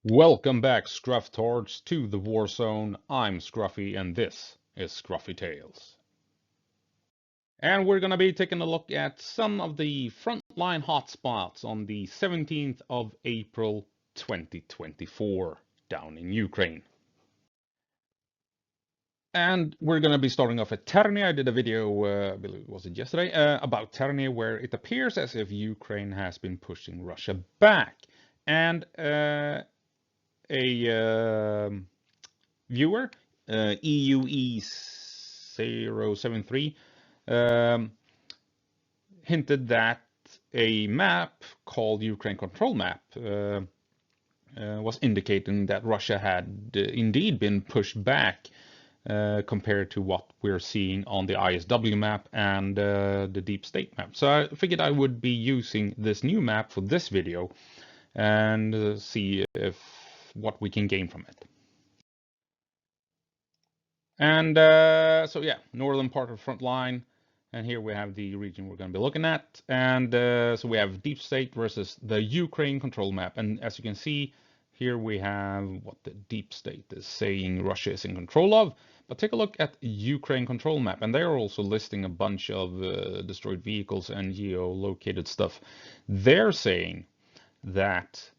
Welcome back, Scruff-tards, to the War Zone. I'm Scruffy, and this is Scruffy Tales. And we're going to be taking a look at some of the frontline hotspots on the 17th of April 2024 down in Ukraine. And we're going to be starting off at Terny. I did a video, I believe was it yesterday, about Terny, where it appears as if Ukraine has been pushing Russia back. And a viewer, EUE073, hinted that a map called Ukraine Control Map was indicating that Russia had indeed been pushed back compared to what we're seeing on the ISW map and the Deepstate map. So I figured I would be using this new map for this video and see what we can gain from it. And so yeah, northern part of Frontline, and here we have the region we're going to be looking at. And so we have Deepstate versus the Ukraine control map. And as you can see, here we have what the Deepstate is saying Russia is in control of. But take a look at Ukraine control map, and they're also listing a bunch of destroyed vehicles and geolocated stuff. They're saying that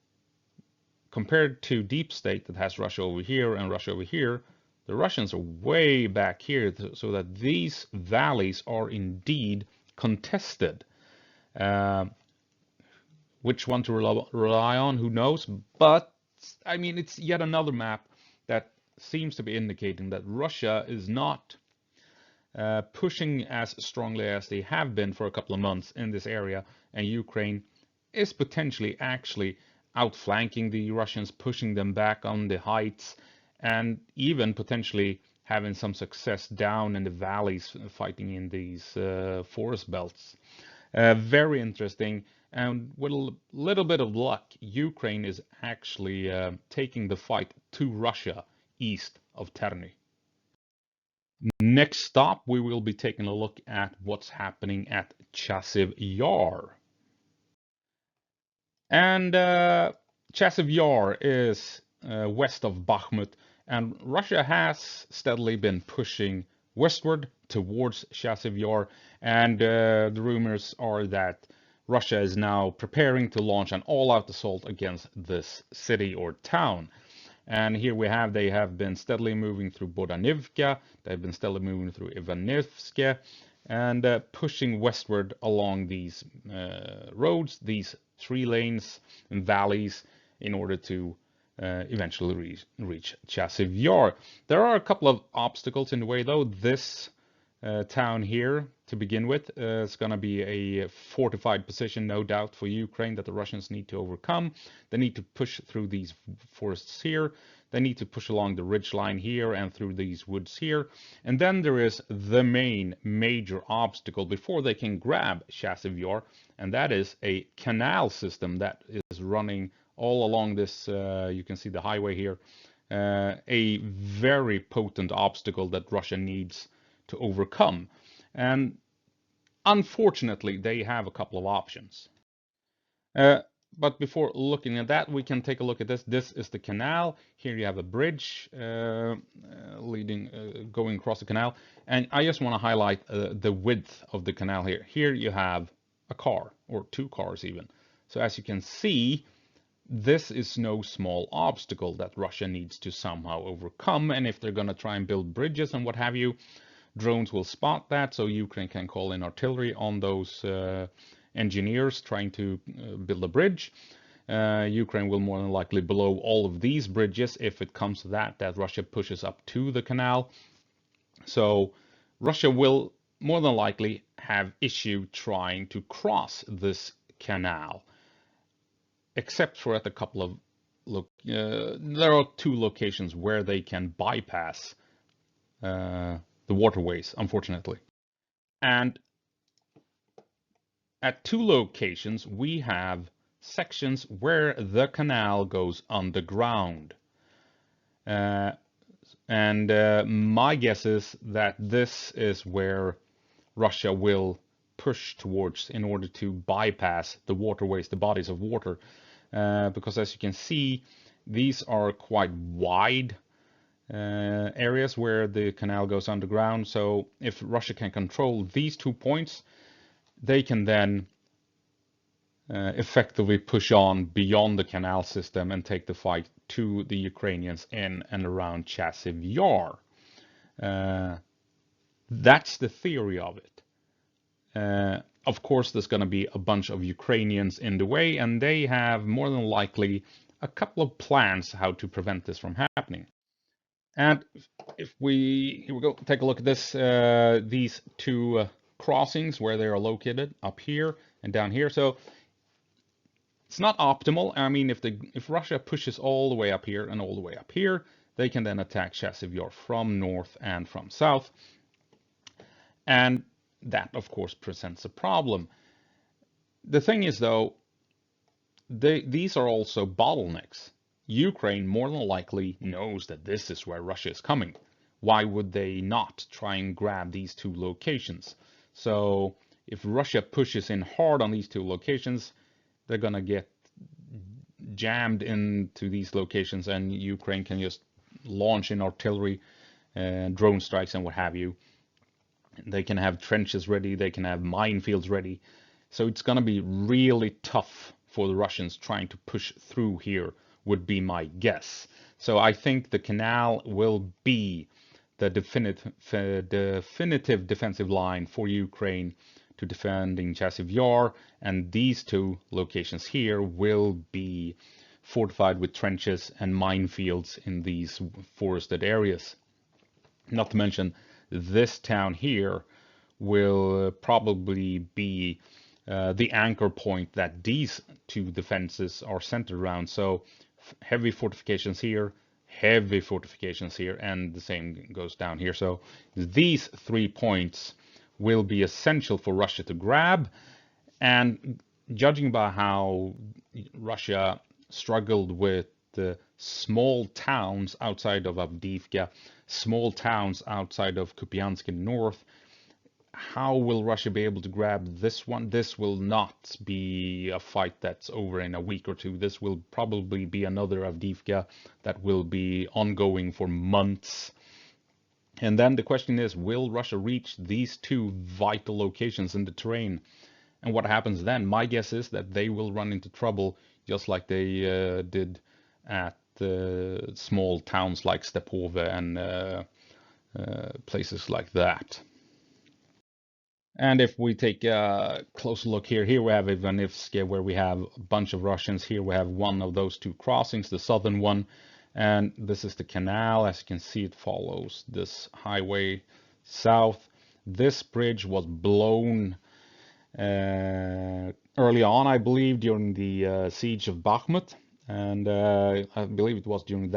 compared to Deepstate that has Russia over here and Russia over here, the Russians are way back here, so that these valleys are indeed contested. Which one to rely on, who knows? But, I mean, it's yet another map that seems to be indicating that Russia is not pushing as strongly as they have been for a couple of months in this area, and Ukraine is potentially actually outflanking the Russians, pushing them back on the heights, and even potentially having some success down in the valleys fighting in these forest belts. Very interesting, and with a little bit of luck, Ukraine is actually taking the fight to Russia east of Terny. Next stop, we will be taking a look at what's happening at Chasiv Yar. And Chasiv Yar is west of Bakhmut, and Russia has steadily been pushing westward towards Chasiv Yar, and the rumors are that Russia is now preparing to launch an all-out assault against this city or town. And here we have, they have been steadily moving through Avdiivka, they've been steadily moving through Ivanivske, and pushing westward along these roads, these 3 lanes and valleys, in order to eventually reach Chasiv Yar. There are a couple of obstacles in the way, though. This town here, to begin with, is going to be a fortified position, no doubt, for Ukraine that the Russians need to overcome. They need to push through these forests here. They need to push along the ridge line here and through these woods here. And then there is the main major obstacle before they can grab Chasiv Yar, and that is a canal system that is running all along this, you can see the highway here, a very potent obstacle that Russia needs to overcome. And unfortunately, they have a couple of options. But before looking at that, we can take a look at this. This is the canal. Here you have a bridge going across the canal. And I just want to highlight the width of the canal here. Here you have a car, or 2 cars even. So as you can see, this is no small obstacle that Russia needs to somehow overcome. And if they're going to try and build bridges and what have you, drones will spot that, so Ukraine can call in artillery on those engineers trying to build a bridge. Ukraine will more than likely blow all of these bridges if it comes to that Russia pushes up to the canal. So Russia will more than likely have issue trying to cross this canal, except for at a couple of there are 2 locations where they can bypass the waterways, unfortunately. And at 2 locations, we have sections where the canal goes underground. My guess is that this is where Russia will push towards in order to bypass the waterways, the bodies of water. Because as you can see, These are quite wide areas where the canal goes underground. So if Russia can control these 2 points, they can then effectively push on beyond the canal system and take the fight to the Ukrainians in and around Chasiv Yar. That's the theory of it. Of course, there's going to be a bunch of Ukrainians in the way, and they have more than likely a couple of plans how to prevent this from happening. And if here we go, take a look at this, these two crossings where they are located up here and down here. So it's not optimal. I mean, if Russia pushes all the way up here and all the way up here, they can then attack Chasiv Yar from north and from south. And that, of course, presents a problem. The thing is, though, these are also bottlenecks. Ukraine more than likely knows that this is where Russia is coming. Why would they not try and grab these two locations? So if Russia pushes in hard on these two locations, they're going to get jammed into these locations, and Ukraine can just launch in artillery, drone strikes, and what have you. They can have trenches ready, they can have minefields ready. So it's going to be really tough for the Russians trying to push through here, would be my guess. So I think the canal will be the definitive defensive line for Ukraine to defending Chasiv Yar, and these two locations here will be fortified with trenches and minefields in these forested areas. Not to mention, this town here will probably be the anchor point that these two defenses are centered around. So heavy fortifications here, heavy fortifications here, and the same goes down here. So these 3 points will be essential for Russia to grab. And judging by how Russia struggled with the small towns outside of Avdiivka, small towns outside of Kupiansk in north, how will Russia be able to grab this one? This will not be a fight that's over in a week or two. This will probably be another Avdiivka that will be ongoing for months. And then the question is, will Russia reach these two vital locations in the terrain? And what happens then? My guess is that they will run into trouble just like they did at small towns like Stepove and places like that. And if we take a closer look here we have Avdiivka, where we have a bunch of Russians. Here we have one of those two crossings, the southern one. And this is the canal. As you can see, it follows this highway south. This bridge was blown early on, I believe, during the siege of Bakhmut. And I believe it was during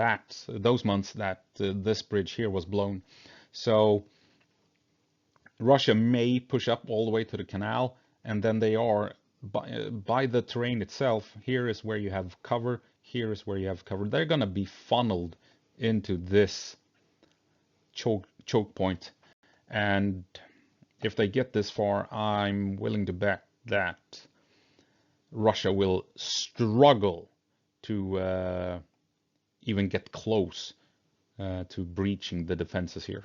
those months that this bridge here was blown. So Russia may push up all the way to the canal, and then they are, by the terrain itself, here is where you have cover, here is where you have cover. They're going to be funneled into this choke point. And if they get this far, I'm willing to bet that Russia will struggle to even get close to breaching the defenses here.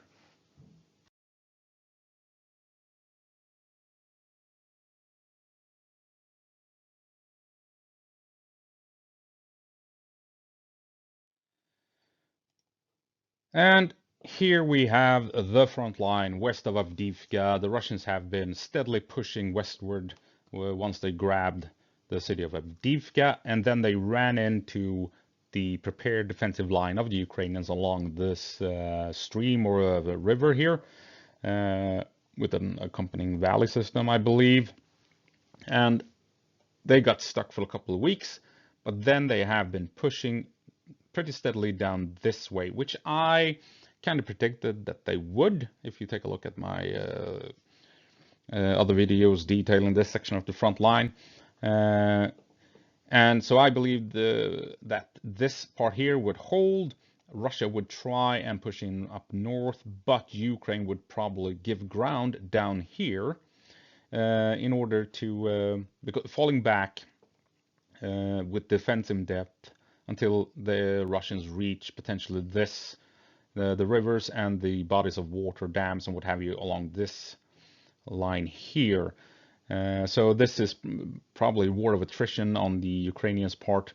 And here we have the front line west of Avdiivka. The Russians have been steadily pushing westward once they grabbed the city of Avdiivka, and then they ran into the prepared defensive line of the Ukrainians along this stream or the river here with an accompanying valley system, I believe. And they got stuck for a couple of weeks, but then they have been pushing pretty steadily down this way, which I kind of predicted that they would. If you take a look at my other videos detailing this section of the front line. And so I believe that this part here would hold. Russia would try and push in up north, but Ukraine would probably give ground down here in order to, falling back with defensive depth until the Russians reach potentially this, the rivers and the bodies of water, dams and what have you along this line here. So this is probably war of attrition on the Ukrainians' part,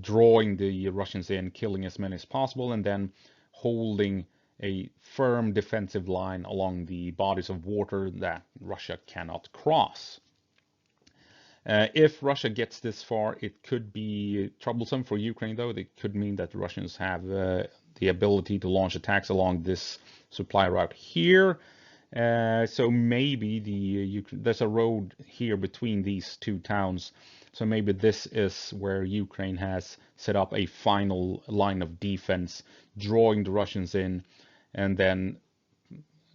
drawing the Russians in, killing as many as possible, and then holding a firm defensive line along the bodies of water that Russia cannot cross. If Russia gets this far, it could be troublesome for Ukraine, though. It could mean that the Russians have the ability to launch attacks along this supply route here. So maybe there's a road here between these two towns. So maybe this is where Ukraine has set up a final line of defense, drawing the Russians in, and then,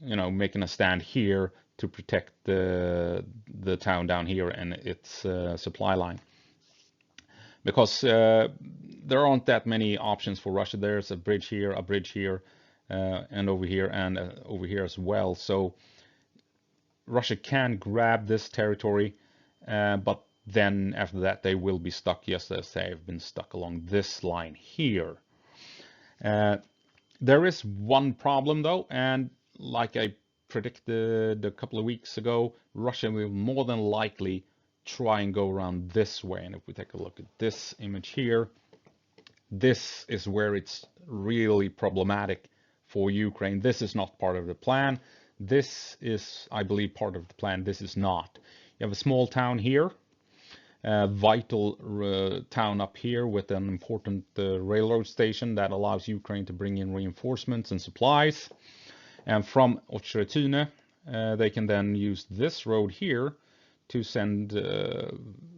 you know, making a stand here to protect the town down here and its supply line. Because there aren't that many options for Russia. There's a bridge here, and over here, and over here as well. So Russia can grab this territory, but then after that they will be stuck, just as they have been stuck along this line here. There is one problem though, and like I predicted a couple of weeks ago, Russia will more than likely try and go around this way. And if we take a look at this image here, this is where it's really problematic for Ukraine. This is not part of the plan. This is, I believe, part of the plan. This is not. You have a small town here, a vital town up here with an important railroad station that allows Ukraine to bring in reinforcements and supplies. And from Ochretune, they can then use this road here to send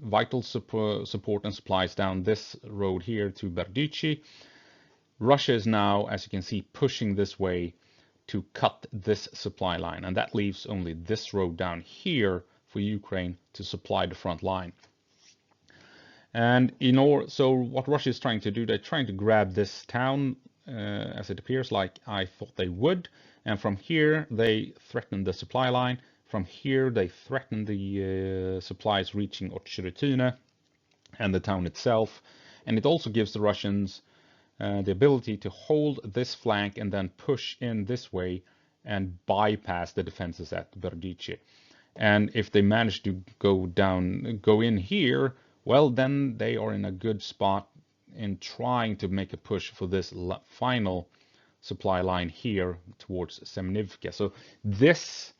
vital support and supplies down this road here to Berdichi. Russia is now, as you can see, pushing this way to cut this supply line, and that leaves only this road down here for Ukraine to supply the front line. And so what Russia is trying to do, they're trying to grab this town, as it appears like I thought they would, and from here they threaten the supply line. From here they threaten the supplies reaching Ochretune and the town itself, and it also gives the Russians the ability to hold this flank and then push in this way and bypass the defenses at Berdichi. And if they manage to go in here, well, then they are in a good spot in trying to make a push for this final supply line here towards Semnivka. So this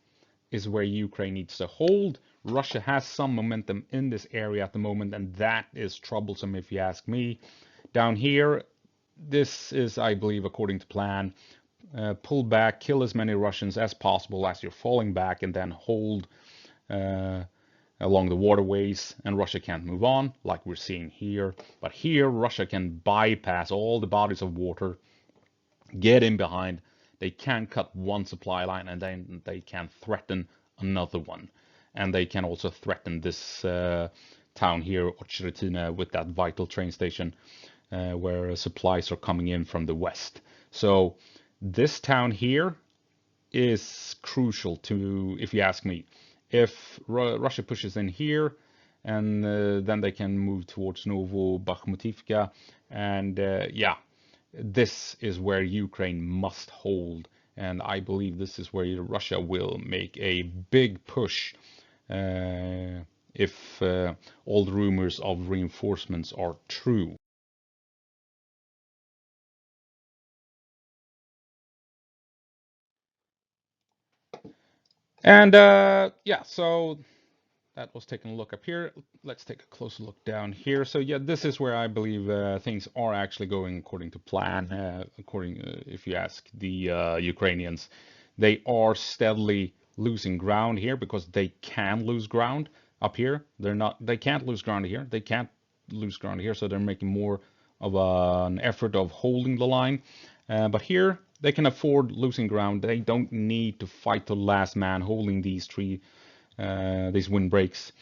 is where Ukraine needs to hold. Russia has some momentum in this area at the moment, and that is troublesome if you ask me. Down here, this is, I believe, according to plan. Pull back, kill as many Russians as possible as you're falling back, and then hold along the waterways, and Russia can't move on like we're seeing here. But here Russia can bypass all the bodies of water, get in behind. They can cut one supply line, and then they can threaten another one, and they can also threaten this town here, Ochretune, with that vital train station where supplies are coming in from the west. So this town here is crucial to, if you ask me. If Russia pushes in here, and then they can move towards Novo Bakhmutivka, and yeah, this is where Ukraine must hold, and I believe this is where Russia will make a big push if all the rumors of reinforcements are true. And yeah, so that was taking a look up here. Let's take a closer look down here. So yeah, this is where I believe things are actually going according to plan. If you ask the Ukrainians, they are steadily losing ground here because they can lose ground up here. They can't lose ground here. They can't lose ground here. So they're making more of an effort of holding the line. But here they can afford losing ground. They don't need to fight to the last man holding these these windbreaks.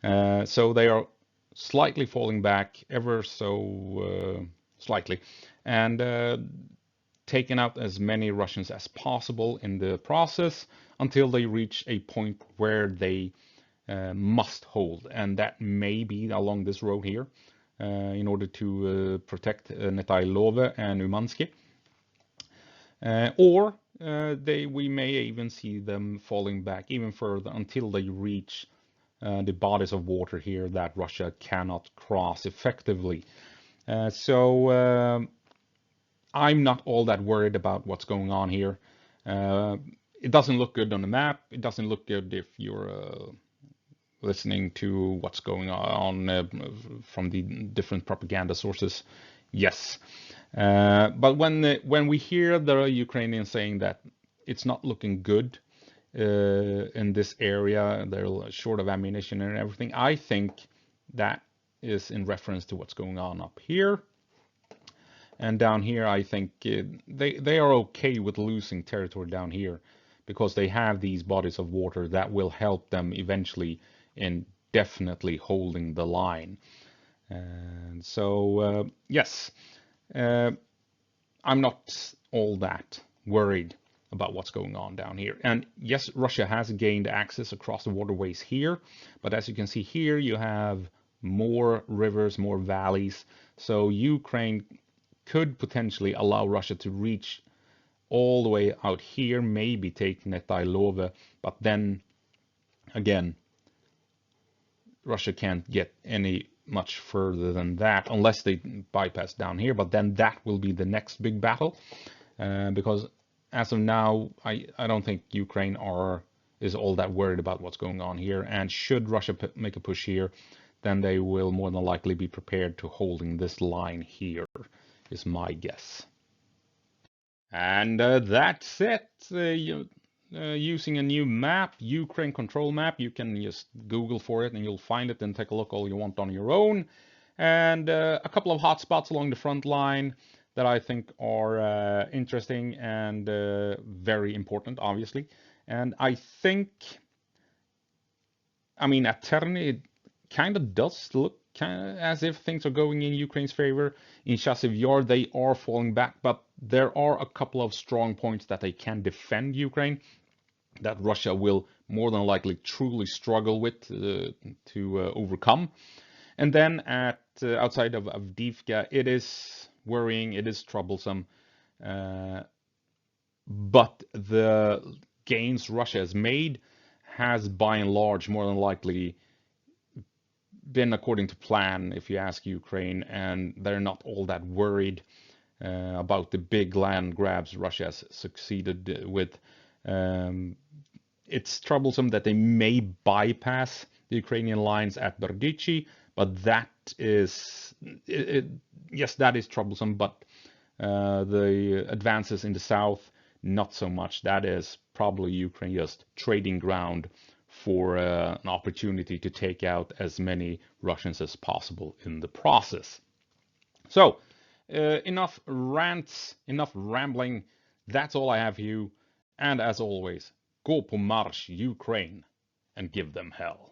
So they are slightly falling back, ever so slightly, and taking out as many Russians as possible in the process until they reach a point where they must hold. And that may be along this road here. in order to protect Netailove and Umansky. Or we may even see them falling back even further until they reach the bodies of water here that Russia cannot cross effectively. So I'm not all that worried about what's going on here. It doesn't look good on the map. It doesn't look good if you're listening to what's going on from the different propaganda sources. Yes. But when we hear the Ukrainians saying that it's not looking good in this area, they're short of ammunition and everything, I think that is in reference to what's going on up here. And down here, I think they are okay with losing territory down here because they have these bodies of water that will help them eventually in definitely holding the line. And so, yes, I'm not all that worried about what's going on down here. And yes, Russia has gained access across the waterways here, but as you can see here, you have more rivers, more valleys. So Ukraine could potentially allow Russia to reach all the way out here, maybe take Netailove, but then again, Russia can't get any much further than that unless they bypass down here, but then that will be the next big battle, because as of now, I don't think Ukraine is all that worried about what's going on here, and should Russia make a push here, then they will more than likely be prepared to holding this line here, is my guess. And that's it. Using a new map, Ukraine control map. You can just Google for it and you'll find it and take a look all you want on your own. And a couple of hotspots along the front line that I think are interesting and very important, obviously. And I think, I mean, at Terny, it kind of does look as if things are going in Ukraine's favor. In Chasiv Yar, they are falling back, but there are a couple of strong points that they can defend Ukraine, that Russia will more than likely truly struggle with to overcome. And then at outside of Avdiivka, it is worrying, it is troublesome, but the gains Russia has made has by and large more than likely been according to plan, if you ask Ukraine, and they're not all that worried about the big land grabs Russia has succeeded with. It's troublesome that they may bypass the Ukrainian lines at Berdichi, but that is, yes, that is troublesome, but the advances in the south, not so much. That is probably Ukraine just trading ground for an opportunity to take out as many Russians as possible in the process. So, enough rants, enough rambling. That's all I have for you. And as always, go på marsch, Ukraine, and give them hell.